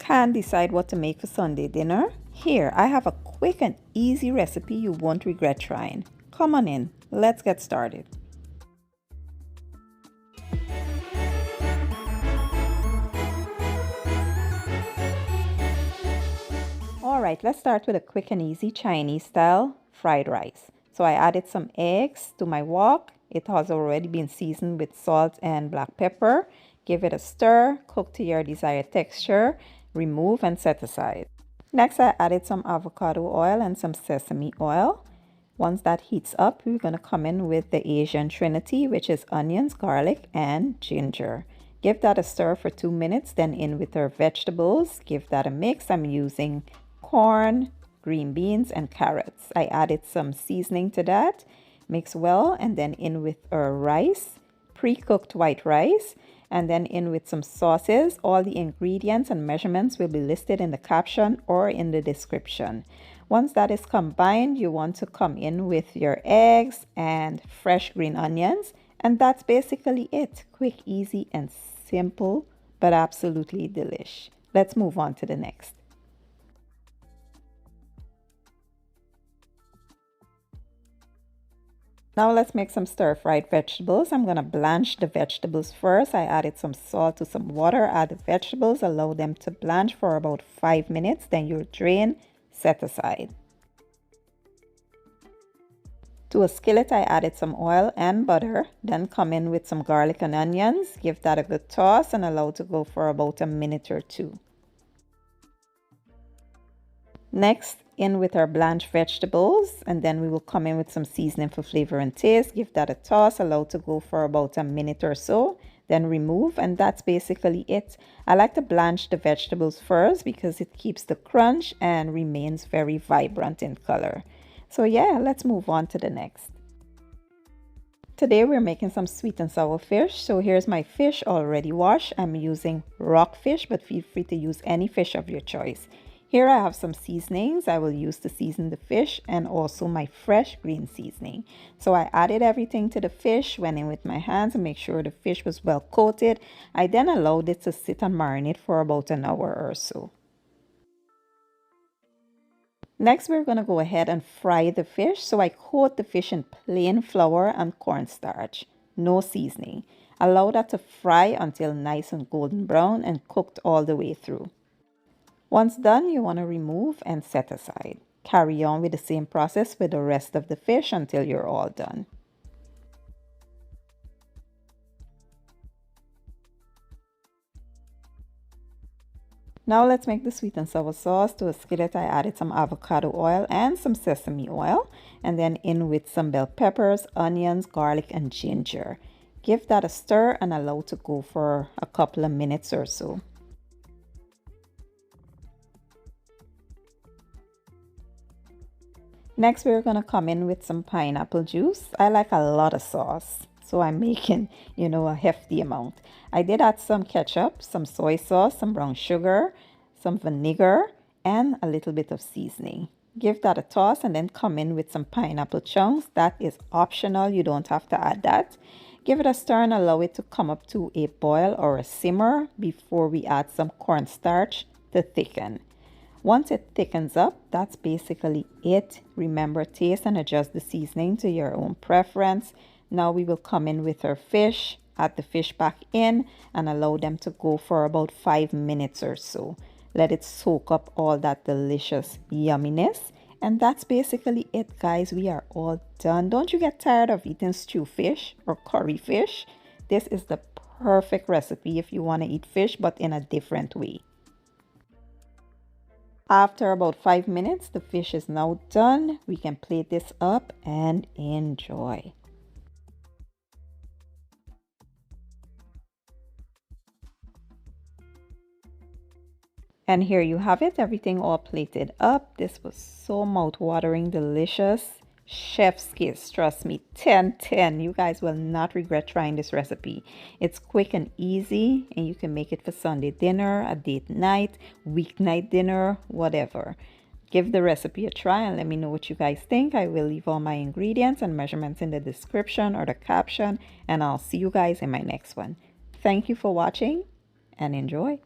Can't decide what to make for Sunday dinner? Here, I have a quick and easy recipe you won't regret trying. Come on in, let's get started. Alright, let's start with a quick and easy Chinese style fried rice. So I added some eggs to my wok. It has already been seasoned with salt and black pepper. Give it a stir, cook to your desired texture, remove and set aside. Next, I added some avocado oil and some sesame oil. Once that heats up, we're going to come in with the Asian Trinity, which is onions, garlic, and ginger. Give that a stir for 2 minutes, then in with our vegetables. Give that a mix. I'm using corn, green beans, and carrots. I added some seasoning to that. Mix well, and then in with our rice, pre-cooked white rice, and then in with some sauces. All the ingredients and measurements will be listed in the caption or in the description. Once that is combined, you want to come in with your eggs and fresh green onions, and that's basically it. Quick, easy, and simple, but absolutely delish. Let's move on to the next. Now let's make some stir-fried vegetables. I'm going to blanch the vegetables first. I added some salt to some water, add the vegetables, allow them to blanch for about 5 minutes. Then you drain, set aside. To a skillet, I added some oil and butter. Then come in with some garlic and onions. Give that a good toss and allow to go for about a minute or two. Next, in with our blanched vegetables, and then we will come in with some seasoning for flavor and taste. Give that a toss, allow to go for about a minute or so, then remove, and that's basically it. I like to blanch the vegetables first because it keeps the crunch and remains very vibrant in color. So yeah, let's move on to the next. Today we're making some sweet and sour fish. So here's my fish already washed. I'm using rockfish, but feel free to use any fish of your choice. Here I have some seasonings I will use to season the fish and also my fresh green seasoning. So I added everything to the fish, went in with my hands and make sure the fish was well coated. I then allowed it to sit and marinate for about an hour or so. Next, we're going to go ahead and fry the fish. So I coat the fish in plain flour and cornstarch, no seasoning. Allow that to fry until nice and golden brown and cooked all the way through. Once done, you want to remove and set aside. Carry on with the same process with the rest of the fish until you're all done. Now let's make the sweet and sour sauce. To a skillet, I added some avocado oil and some sesame oil, and then in with some bell peppers, onions, garlic, and ginger. Give that a stir and allow to go for a couple of minutes or so. Next, we're going to come in with some pineapple juice. I like a lot of sauce, so I'm making, a hefty amount. I did add some ketchup, some soy sauce, some brown sugar, some vinegar, and a little bit of seasoning. Give that a toss and then come in with some pineapple chunks. That is optional. You don't have to add that. Give it a stir and allow it to come up to a boil or a simmer before we add some cornstarch to thicken. Once it thickens up, that's basically it. Remember, taste and adjust the seasoning to your own preference. Now we will come in with our fish, add the fish back in, and allow them to go for about 5 minutes or so. Let it soak up all that delicious yumminess. And that's basically it, guys. We are all done. Don't you get tired of eating stew fish or curry fish? This is the perfect recipe if you want to eat fish, but in a different way. After about 5 minutes, the fish is now done. We can plate this up and enjoy. And here you have it, everything all plated up. This was so mouth-watering, delicious. Chef's kiss, trust me, 10/10. You guys will not regret trying this recipe. It's quick and easy, and you can make it for Sunday dinner, a date night, weeknight dinner, whatever. Give the recipe a try and let me know what you guys think. I will leave all my ingredients and measurements in the description or the caption, and I'll see you guys in my next one. Thank you for watching and enjoy.